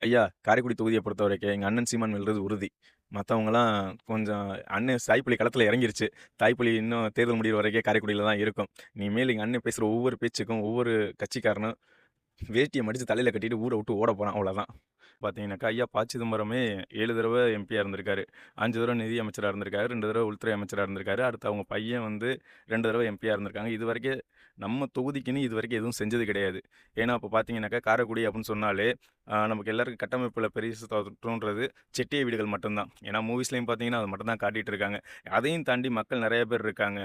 ஐயா, காரைக்குடி தொகுதிய பொறுத்தவரைக்கும் எங்க அண்ணன் சீமான் வெல்றது உறுதி. மத்தவங்கலாம் கொஞ்சம் அண்ணன் தாய்ப்புலி களத்துல இறங்கிருச்சு. தாய்ப்புலி இன்னும் தேர்தல் முடியிற வரைக்கும் காரைக்குடியில தான் இருக்கும். இனிமேல் எங்க அண்ணன் பேசுற ஒவ்வொரு பேச்சுக்கும், ஒவ்வொரு கட்சிக்காரனும் வேட்டிய மடிச்சு தலையில கட்டிட்டு ஊர விட்டு ஓட போறான் அவ்வளோதான். பார்த்தீங்கன்னாக்கா, ஐயா ப. சிதம்பரமே 7 தடவ எம்பியா இருந்திருக்காரு. 5 தடவ நிதி அமைச்சரா இருந்திருக்காரு. 2 தடவ உள்துறை அமைச்சரா இருந்திருக்காரு. அடுத்து அவங்க பையன் வந்து 2 தடவ எம்பியா இருந்திருக்காங்க. இதுவரைக்கும் நம்ம தொகுதிக்குன்னு இதுவரைக்கும் எதுவும் செஞ்சது கிடையாது. ஏன்னா, இப்ப பார்த்தீங்கன்னாக்கா, காரைக்குடி அப்படின்னு சொன்னாலே, நமக்கு எல்லாருக்கும் கட்டமைப்புல பெருசு தோன்றது செட்டிய வீடுகள் மட்டும் தான். ஏன்னா, மூவிஸ்லயும் பார்த்தீங்கன்னா, அது மட்டும் தான் காட்டிட்டு இருக்காங்க. அதையும் தாண்டி மக்கள் நெறைய பேர் இருக்காங்க.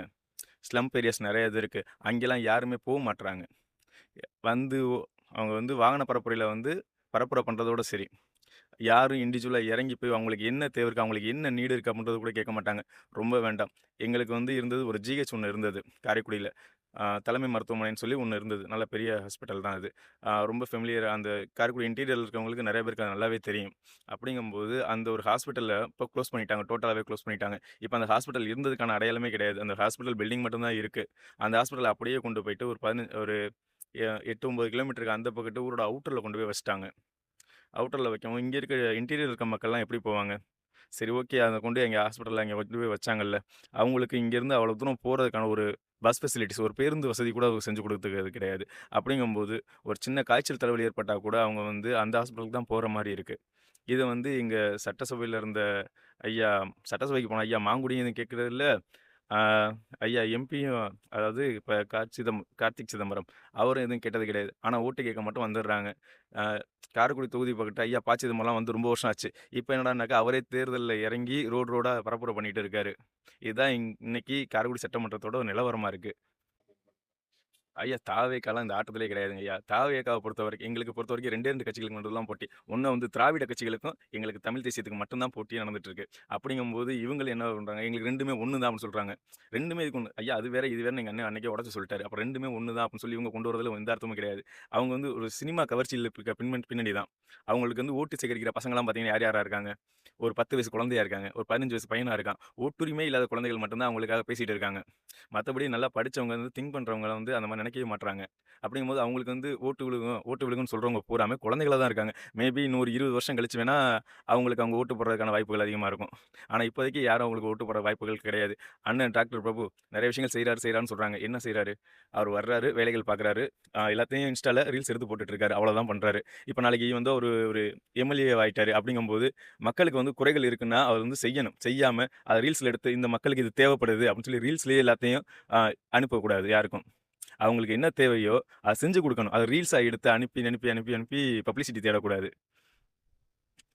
ஸ்லம்ப் ஏரியாஸ் நெறைய இது இருக்கு. அங்கெல்லாம் யாருமே மாட்றாங்க. வந்து அவங்க வந்து வாகன பரப்புரையில வந்து பரப்புரை பண்றதோட சரி. யாரும் இண்டிவிஜுவலா இறங்கி போய் அவங்களுக்கு என்ன தேவை இருக்கு, அவங்களுக்கு என்ன நீடு இருக்கு அப்படின்றத கூட கேட்க மாட்டாங்க. ரொம்ப வேண்டாம். எங்களுக்கு வந்து இருந்தது ஒரு ஜிஹெச் ஒண்ணு இருந்தது காரைக்குடியில. தலைமை மருத்துவமனைன்னு சொல்லி ஒண்ணு இருந்தது. நல்ல பெரிய ஹாஸ்பிட்டல் தான் அது. ரொம்ப ஃபெமிலியர் அந்த காரைக்குடி இன்டீரியர்ல இருக்கவங்களுக்கு நெறைய பேருக்கு அது நல்லாவே தெரியும். அப்படிங்கும்போது அந்த ஒரு ஹாஸ்பிட்டல இப்ப குளோஸ் பண்ணிட்டாங்க. டோட்டலாவே குளோஸ் பண்ணிட்டாங்க. இப்ப அந்த ஹாஸ்பிட்டல் இருந்ததுக்கான அடையாளமே கிடையாது. அந்த ஹாஸ்பிட்டல் பில்டிங் மட்டும் தான் இருக்கு. அந்த ஹாஸ்பிட்டல அப்படியே கொண்டு போயிட்டு ஒரு 8, 9 கிலோமீட்டருக்கு அந்த பக்கத்து ஊரோட அவுட்டர்ல கொண்டு போய் வச்சுட்டாங்க. அவுட்டர்ல வைக்கவும், இங்க இருக்க இன்டீரியர் இருக்க மக்கள்லாம் எப்படி போவாங்க? சரி ஓகே. அத கொண்டு எங்க ஹாஸ்பிட்டல்ல அங்க கொண்டு போய் வச்சாங்கல்ல. அவங்களுக்கு இங்கேருந்து அவ்வளோ தூரம் போறதுக்கான ஒரு பஸ் ஃபெசிலிட்டீஸ், ஒரு பேருந்து வசதி கூட செஞ்சு குடுத்துருக்கிறது கிடையாது. அப்படிங்கும்போது, ஒரு சின்ன காய்ச்சல், தலைவலி ஏற்பட்டா கூட அவங்க வந்து அந்த ஹாஸ்பிட்டலுக்கு தான் போற மாரி இருக்கு. இத வந்து எங்க சட்டசபையில இருந்த ஐயா சட்டசபைக்கு போன ஐயா மாங்குடியும் எதுவும் கேட்கிறதில்ல. ஆ ஐயா எம்பியும் அதாவது இப்ப கார்த்திக் சிதம்பரம் அவரும் எதுவும் கேட்டது கிடையாது. ஆனா ஓட்டு கேட்க மட்டும் வந்துடுறாங்க. ஆ காரைக்குடி தொகுதி பக்கத்து ஐயா ப. சிதம்பரம்லாம் வந்து ரொம்ப வருஷம் ஆச்சு. இப்ப என்னடான்னாக்கா அவரே தேர்தல்ல இறங்கி ரோடு ரோடா பரப்புரை பண்ணிட்டு இருக்காரு. இதுதான் இன்னைக்கு காரைக்குடி சட்டமன்றத்தோட நிலவரமா இருக்கு. ஐயா! தாவேக்காலாம் இந்த ஆட்டத்திலே கிடையாதுங்க ஐயா. தாவேக்காவ பொறுத்தவரைக்கும் எங்களுக்கு பொறுத்தவரைக்கும் 2 கட்சிகளுக்கு மட்டும் தான் போட்டி. ஒண்ணு வந்து திராவிட கட்சிகளுக்கும், எங்களுக்கு தமிழ் தேசியத்துக்கு மட்டும் தான் போட்டியே நடந்துட்டு இருக்கு. அப்படிங்கும்போது இவங்க என்ன பண்றாங்க, எங்களுக்கு 2மே ஒண்ணு தான் அப்படின்னு சொல்றாங்க. 2மே இதுக்கு ஒண்ணு. ஐயா அது வேற, இது வேறன்னு எங்க அண்ணன் அன்னைக்கே உடைச்சு சொல்லிட்டாரு. அப்ப 2மே ஒண்ணு தான் அப்படின்னு சொல்லி இவங்க கொண்டு வரதுல எந்த அர்த்தமும் கிடையாது. அவங்க வந்து ஒரு சினிமா கவர்ச்சியில இருக்க பின்னணி தான். அவங்களுக்கு வந்து ஓட்டு சேகரிக்கிற பசங்கலாம் பார்த்தீங்கன்னா யார் யாரா இருக்காங்க? ஒரு 10 வயசு குழந்தையா இருக்காங்க. ஒரு 15 வயசு பையனா இருக்கான். ஓட்டுரிமையே இல்லாத குழந்தைகள் மட்டும் தான் அவங்களுக்காக பேசிட்டு இருக்காங்க. மத்தபடி நல்லா படிச்சவங்க வந்து திங்க் பண்றவங்கள வந்து அந்த மாரி நெனைக்கவே மாட்றாங்க. அப்படிங்கும்போது அவங்களுக்கு வந்து ஓட்டு விழுகும்ன்னு சொல்றவங்க பூராமே குழந்தைகளா தான் இருக்காங்க. மேபி இன்னும் ஒரு 20 வருஷம் கழிச்சு வேணா அவங்களுக்கு அவங்க ஓட்டு போடுறதுக்கான வாய்ப்புகள் அதிகமா இருக்கும். ஆனா இப்போதைக்கு யாரும் அவங்களுக்கு ஓட்டு போட வாய்ப்புகள் கிடையாது. அண்ணன் டாக்டர் பிரபு நெறைய விஷயங்கள் செய்றாருன்னு சொல்றாங்க. என்ன செய்றாரு? அவர் வர்றாரு, வேலைகள் பார்க்குறாரு, எல்லாத்தையும் இன்ஸ்டால ரீல்ஸ் எடுத்து போட்டுட்டு இருக்காரு. அவ்வளோதான் பண்றாரு. இப்ப நாளைக்கு வந்து ஒரு ஒரு எம்எல்ஏ ஆயிட்டாரு அப்படிங்கும்போது, மக்களுக்கு வந்து குறைகள் இருக்குன்னா, அவர் வந்து செய்யணும். செய்யாம அத ரீல்ஸ்ல எடுத்து இந்த மக்களுக்கு இது தேவைப்படுது அப்படின்னு சொல்லி ரீல்ஸ்லயே எல்லாத்தையும் அ அனுப்பக்கூடாது யாருக்கும். அவங்களுக்கு என்ன தேவையோ அத செஞ்சு குடுக்கணும். அத ரீல்ஸா எடுத்து அனுப்பி பப்ளிசிட்டி தேடக்கூடாது.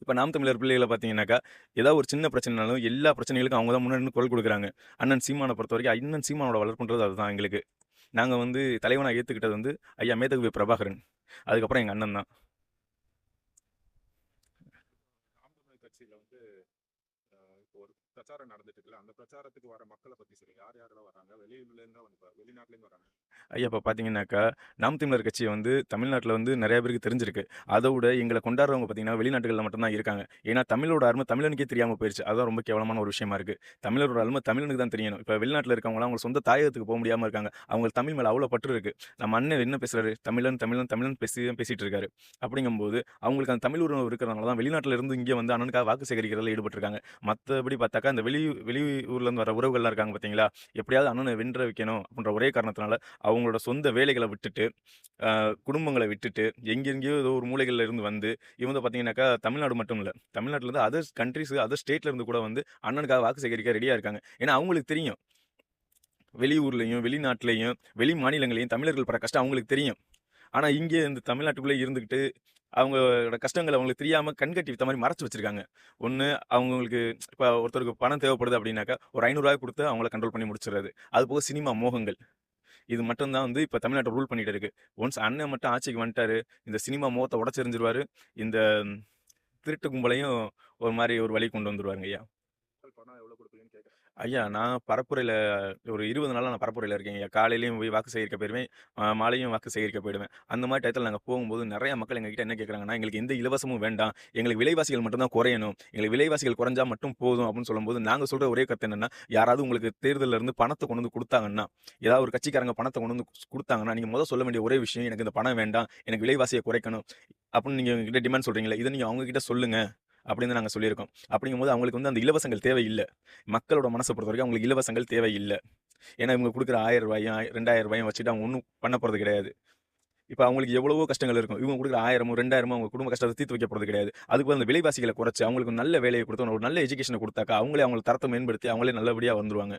இப்ப நாம் தமிழர் பிள்ளைகள பார்த்தீங்கன்னாக்கா, ஏதாவது ஒரு சின்ன பிரச்சனைனாலும் எல்லா பிரச்சனைகளுக்கும் அவங்க தான் முன்னாடி நின்னு குரல் குடுக்குறாங்க. அண்ணன் சீமான பொறுத்தவரைக்கும் அண்ணன் சீமானோட வளர்ப்புன்றது அதுதான் எங்களுக்கு. நாங்க வந்து தலைவனா ஏத்துக்கிட்டது வந்து ஐயா மேதகு பிரபாகரன். அதுக்கப்புறம் எங்க அண்ணன் தான். நாம் தமிழர் கட்சியில வந்து இப்போ ஒரு பிரச்சாரம் நடந்துட்டு இருக்குல்ல, அந்த பிரச்சாரத்துக்கு வர மக்கள பத்தி சொல்லுங்க. யார் யாரெல்லாம் வராங்க? வெளியூர்ல இருந்து வெளிநாட்டுல இருந்து வராங்க. ஐயா இப்ப பார்த்தீங்கன்னாக்கா, நாம் தமிழர் கட்சி வந்து தமிழ்நாட்டுல வந்து நெறைய பேருக்கு தெரிஞ்சிருக்கு. அதவிட எங்கள கொண்டாடுறவங்க பார்த்தீங்கன்னா, வெளிநாட்டுகள்ல மட்டும் தான் இருக்காங்க. ஏன்னா தமிழோட அரும தமிழனுக்கே தெரியாம போயிருச்சு. அதுதான் ரொம்ப கேவலமான ஒரு விஷயமா இருக்கு. தமிழரோட அரும தமிழனுக்கு தான் தெரியணும். இப்ப வெளிநாட்டுல இருக்கவங்கலாம் அவங்க சொந்த தாயகத்துக்கு போ முடியாம இருக்காங்க. அவங்களுக்கு தமிழ் மேல அவ்வளோ பற்று இருக்கு. நம்ம அண்ணன் என்ன பேசுறாரு? தமிழன் பேசிட்டு இருக்காரு. அப்படிங்கும்போது அவங்களுக்கு அந்த தமிழ் உணர்வு இருக்கிறனால தான் வெளிநாட்டுல இருந்து இங்க வந்து அண்ணனுக்காக வாக்கு சேகரிக்கிறதுல ஈடுபட்டுருக்காங்க. மத்தபடி பார்த்தாக்கா, அந்த வெளி ஊர்ல இருந்து வர உறவுகள்லாம் இருக்காங்க பார்த்தீங்களா? எப்படியாவது அண்ணன வென்ற வைக்கணும் அப்படின்ற ஒரே காரணத்தினால அவங்களோட சொந்த வேலைகள விட்டுட்டு, குடும்பங்கள விட்டுட்டு, எங்கெங்கேயோ ஏதோ ஒரு மூலைகள்ல இருந்து வந்து, இவங்க பார்த்தீங்கன்னாக்கா, தமிழ்நாடு மட்டும் இல்ல. தமிழ்நாட்டுல இருந்து அதர் கண்ட்ரீஸ், அதர் ஸ்டேட்ல இருந்து கூட வந்து அண்ணனுக்காக வாக்கு சேகரிக்க ரெடியா இருக்காங்க. ஏன்னா அவங்களுக்கு தெரியும். வெளியூர்லயும், வெளிநாட்டிலயும், வெளி மாநிலங்கள்லயும் தமிழர்கள் படுற கஷ்டம் அவங்களுக்கு தெரியும். ஆனா இங்கே இந்த தமிழ்நாட்டுக்குள்ளே இருந்துகிட்டு, அவங்களோட கஷ்டங்கள் அவங்களுக்கு தெரியாம கண்கட்டி வித்த மாரி மறைச்சு வச்சிருக்காங்க. ஒண்ணு அவங்களுக்கு இப்ப ஒருத்தருக்கு பணம் தேவைப்படுது அப்படின்னாக்கா, ஒரு ரூ. 500 குடுத்து அவங்கள கண்ட்ரோல் பண்ணி முடிச்சுறது. அதுபோக சினிமா மோகங்கள். இது மட்டும் தான் வந்து இப்ப தமிழ்நாட்ட ரூல் பண்ணிட்டு இருக்கு. ஒன்ஸ் அண்ணன் மட்டும் ஆட்சிக்கு வந்துட்டாரு, இந்த சினிமா மோகத்த உடைச்செறிஞ்சிருவாரு. இந்த திருட்டு கும்பலையும் ஒரு மாரி ஒரு வழிக்கு கொண்டு வந்துருவாருங்கய்யா. மக்கள் பணம் எவ்வளவு குடுப்பீங்கன்னு கேட்கறாங்க. ஐயா, நான் பரப்புரையில ஒரு 20 நாளா நான் பரப்புரையில இருக்கேங்கய்யா. காலையிலயும் போய் வாக்கு சேகரிக்க போயிருவேன். மாலையும் வாக்கு சேகரிக்க போயிடுவேன். அந்த மாரி டயத்துல நாங்க போகும்போது நெறைய மக்கள் எங்ககிட்ட என்ன கேட்குறாங்கன்னா, "எங்களுக்கு எந்த இலவசமும் வேண்டாம். எங்களுக்கு விலைவாசிகள் மட்டும் தான் குறையணும். எங்களுக்கு விலைவாசிகள் குறைஞ்சா மட்டும் போதும்." அப்படின்னு சொல்லும்போது, நாங்க சொல்ற ஒரே கருத்து என்னன்னா, யாராவது உங்களுக்கு தேர்தல்ல இருந்து பணத்த கொண்டு வந்து குடுத்தாங்கன்னா, ஏதாவது ஒரு கட்சிக்காரங்க பணத்த கொண்டு வந்து குடுத்தாங்கன்னா, நீங்க மொத சொல்ல வேண்டிய ஒரே விஷயம், "எனக்கு இந்த பணம் வேண்டாம். எனக்கு விலைவாசிய குறைக்கணும்." அப்படின்னு நீங்க எங்ககிட்ட டிமாண்ட் சொல்றீங்கல்ல, இத நீங்க அவங்க கிட்ட சொல்லுங்க. அப்படின்னு நாங்க சொல்லியிருக்கோம். அப்படிங்கும்போது அவங்களுக்கு வந்து அந்த இலவசங்கள் தேவையில்ல. மக்களோட மனச பொறுத்தவரைக்கும் அவங்களுக்கு இலவசங்கள் தேவையில்ல. ஏன்னா இவங்க குடுக்குற ரூ. 1000 ரூ. 2000 வச்சுட்டு அவங்க ஒண்ணும் பண்ண போறது கிடையாது. இப்ப அவங்களுக்கு எவ்வளவோ கஷ்டங்கள் இருக்கும். இவங்க குடுக்குற 1000மோ, 2000மோ அவங்க குடும்ப கஷ்டத்த தீர்த்து வைக்க போறது கிடையாது. அதுக்கு பதிலா அந்த விலைவாசிகள குறைச்சு, அவங்களுக்கு ஒரு நல்ல வேலைய குடுத்து, ஒரு நல்ல எஜுகேஷன குடுத்தாக்கா, அவங்களே அவங்க தரத்த மேம்படுத்தி, அவங்களே நல்லபடியா வந்துருவாங்க.